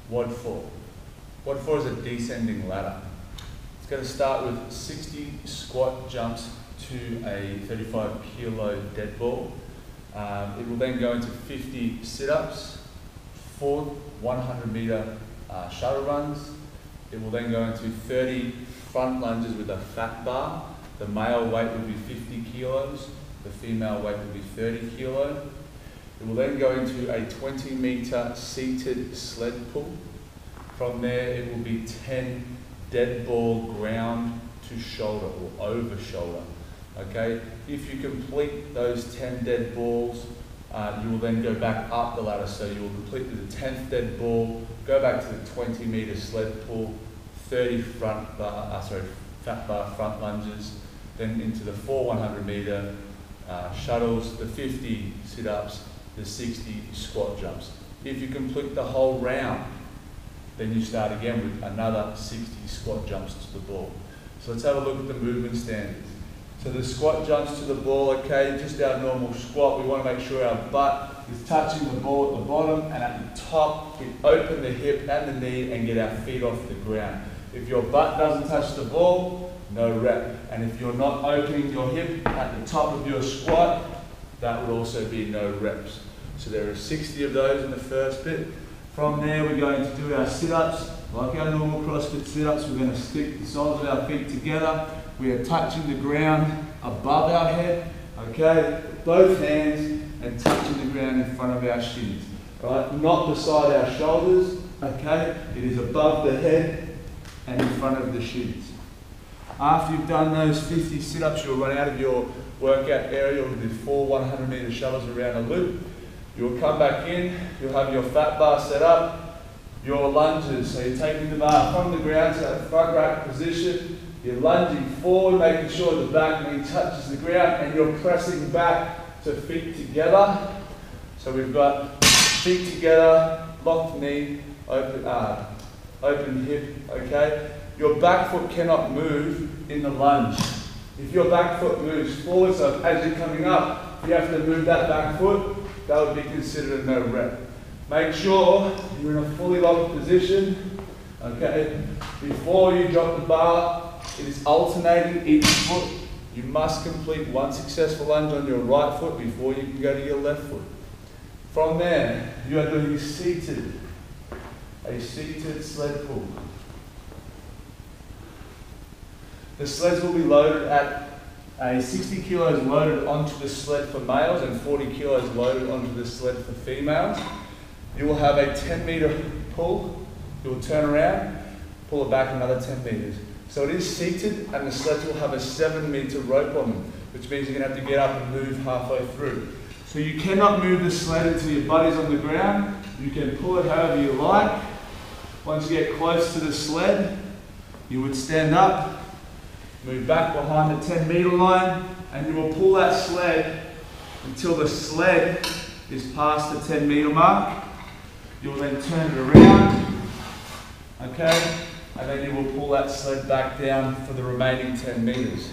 WOD 4. WOD 4 is a descending ladder. It's going to start with 60 squat jumps to a 35 kilo dead ball. It will then go into 50 sit-ups, 4 100 meter shuttle runs. It will then go into 30 front lunges with a fat bar. The male weight will be 50 kilos, the female weight will be 30 kilo. It will then go into a 20 meter seated sled pull. From there it will be 10 dead ball ground to shoulder or over shoulder. Okay, if you complete those 10 dead balls, you will then go back up the ladder. So you will complete the 10th dead ball, go back to the 20 meter sled pull, 30 fat bar front lunges, then into the 4 100 meter shuttles, the 50 sit-ups, the 60 squat jumps. If you complete the whole round, then you start again with another 60 squat jumps to the ball. So let's have a look at the movement standards. So the squat jumps to the ball, okay, just our normal squat. We want to make sure our butt is touching the ball at the bottom, and at the top we open the hip and the knee and get our feet off the ground. If your butt doesn't touch the ball, no rep. And if you're not opening your hip at the top of your squat, that would also be no reps. So there are 60 of those in the first bit. From there we're going to do our sit-ups. Like our normal CrossFit sit-ups, we're going to stick the soles of our feet together. We are touching the ground above our head, okay? Both hands and touching the ground in front of our shins, right? Not beside our shoulders, okay? It is above the head and in front of the shins. After you've done those 50 sit-ups, you'll run out of your workout area. You'll do 4 100 meter shuttles around a loop. You'll come back in, you'll have your fat bar set up, your lunges. So you're taking the bar from the ground to that front rack position. You're lunging forward, making sure the back knee touches the ground, and you're pressing back to feet together. So we've got feet together, locked knee, open hip, okay? Your back foot cannot move in the lunge. If your back foot moves forward, so as you're coming up, you have to move that back foot, that would be considered a no rep. Make sure you're in a fully locked position, okay? Before you drop the bar, it is alternating each foot. You must complete one successful lunge on your right foot before you can go to your left foot. From there, you are doing a seated sled pull. The sleds will be loaded at 60 kilos loaded onto the sled for males and 40 kilos loaded onto the sled for females. You will have a 10 meter pull. You will turn around, pull it back another 10 meters. So it is seated, and the sleds will have a 7 meter rope on them, which means you're going to have to get up and move halfway through. So you cannot move the sled until your butt is on the ground. You can pull it however you like. Once you get close to the sled, you would stand up, move back behind the 10 meter line, and you will pull that sled until the sled is past the 10 meter mark. You will then turn it around, okay? And then you will pull that sled back down for the remaining 10 meters.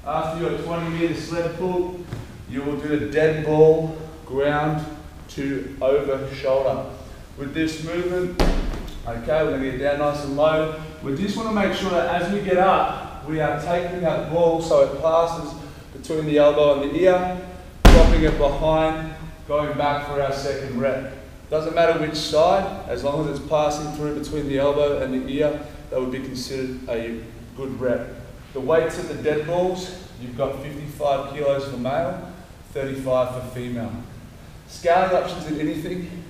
After your 20 meter sled pull, you will do the dead ball ground to over shoulder. With this movement, okay, we're going to get down nice and low. We just want to make sure that as we get up, we are taking that ball so it passes between the elbow and the ear, dropping it behind, going back for our second rep. Doesn't matter which side, as long as it's passing through between the elbow and the ear, that would be considered a good rep. The weights of the dead balls, you've got 55 kilos for male, 35 for female. Scaling options in anything,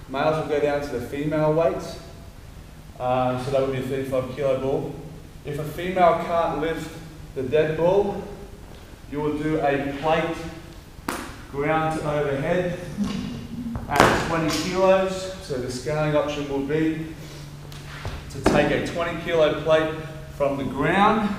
males will go down to the female weights, so that would be a 35 kilo ball. If a female can't lift the dead ball, you will do a plate ground to overhead at 20 kilos. So the scaling option will be to take a 20 kilo plate from the ground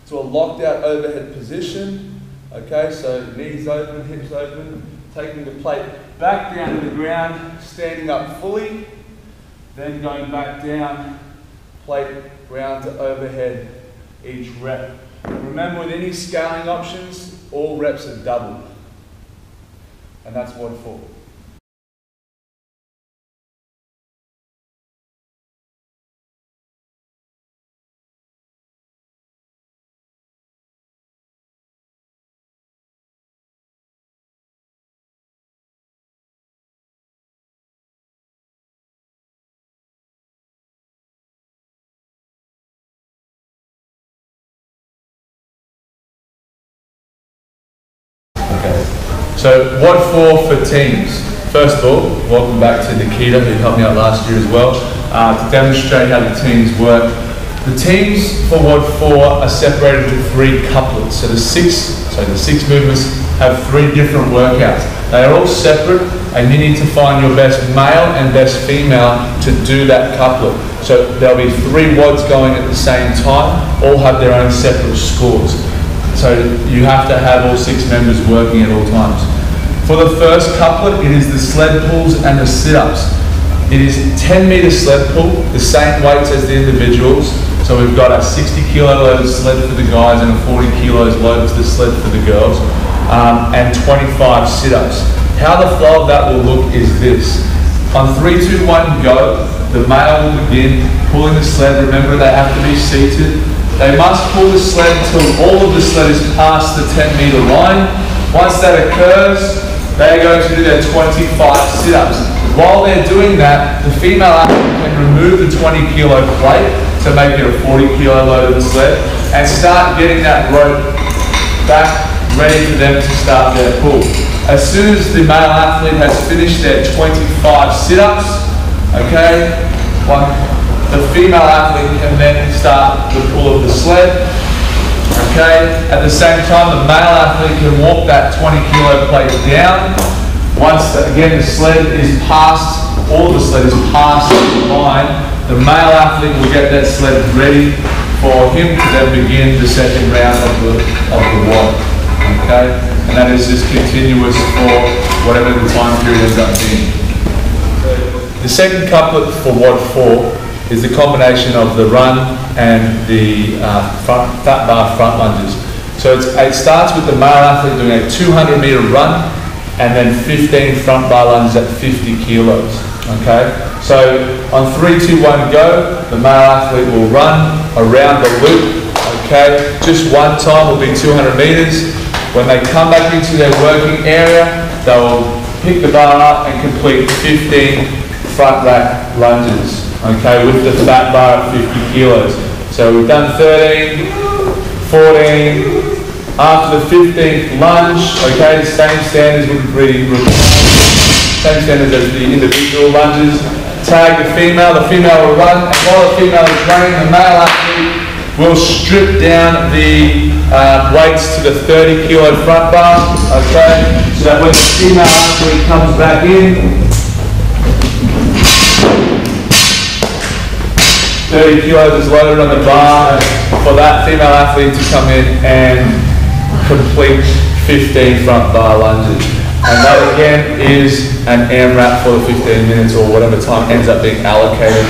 to a locked out overhead position. Okay, so knees open, hips open, taking the plate back down to the ground, standing up fully, then going back down, plate ground to overhead each rep. Remember, with any scaling options, all reps are doubled. And that's WOD 4. Okay. So WOD 4 for teams. First of all, welcome back to Nikita, who helped me out last year as well, to demonstrate how the teams work. The teams for WOD 4 are separated into 3 couplets. So the six movements have 3 different workouts. They are all separate, and you need to find your best male and best female to do that couplet. So there'll be 3 WODs going at the same time, all have their own separate scores. So you have to have all 6 members working at all times. For the first couplet, it is the sled pulls and the sit-ups. It is 10-meter sled pull, the same weights as the individuals. So we've got a 60 kilo loaded sled for the guys and a 40 kilos loaded to the sled for the girls, and 25 sit-ups. How the flow of that will look is this. On 3, 2, 1, go, the male will begin pulling the sled. Remember, they have to be seated. They must pull the sled until all of the sled is past the 10-meter line. Once that occurs, they are going to do their 25 sit-ups. While they're doing that, the female athlete can remove the 20 kilo plate to make it a 40 kilo load of the sled and start getting that rope back ready for them to start their pull. As soon as the male athlete has finished their 25 sit-ups, okay, the female athlete can then start the pull of the sled. Okay, at the same time, the male athlete can walk that 20 kilo plate down. Once, again, the sled is past, all the sled is past the line, the male athlete will get that sled ready for him to then begin the second round of the WOD. Okay, and that is just continuous for whatever the time period ends up being. The second couplet for WOD 4 is the combination of the run and the fat bar front lunges. So it starts with the male athlete doing a 200-meter run and then 15 front bar lunges at 50 kilos. Okay, so on 3, 2, 1, go, the male athlete will run around the loop. Okay, just one time will be 200 meters. When they come back into their working area, they will pick the bar up and complete 15 front rack lunges. Okay, with the fat bar at 50 kilos. So we've done 13, 14, after the 15th lunge, okay, the same standards would be same standards as the individual lunges. Tag the female will run, and while the female is running, the male athlete will strip down the weights to the 30 kilo front bar, okay, so that when the female athlete comes back in, 30 kilos is loaded on the bar for that female athlete to come in and complete 15 front bar lunges. And that again is an AMRAP for the 15 minutes or whatever time ends up being allocated.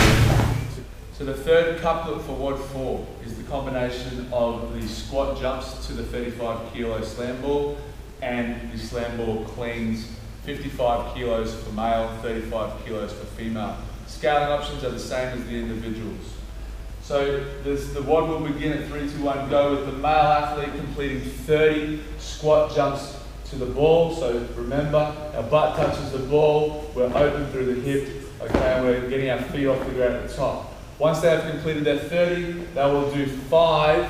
So the third couplet for WOD 4 is the combination of the squat jumps to the 35 kilo slam ball and the slam ball cleans, 55 kilos for male, 35 kilos for female. Scaling options are the same as the individuals. So the WOD will begin at 3, 2, 1, go with the male athlete completing 30 squat jumps to the ball. So remember, our butt touches the ball, we're open through the hip, okay, and we're getting our feet off the ground at the top. Once they have completed their 30, they will do 5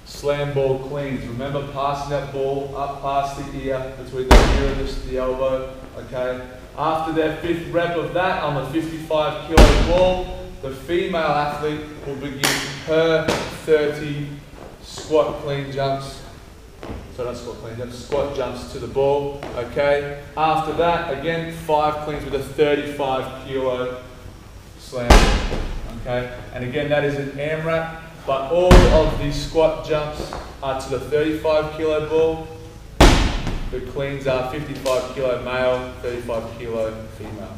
slam ball cleans. Remember, passing that ball up past the ear, between the ear and the elbow, okay. After their 5th rep of that on the 55 kilo ball, the female athlete will begin her 30 squat clean jumps. So not squat clean jumps, squat jumps to the ball, okay. After that, again, 5 cleans with a 35 kilo slam, okay. And again, that is an AMRAP, but all of the squat jumps are to the 35 kilo ball. The cleans are 55 kilo male, 35 kilo female.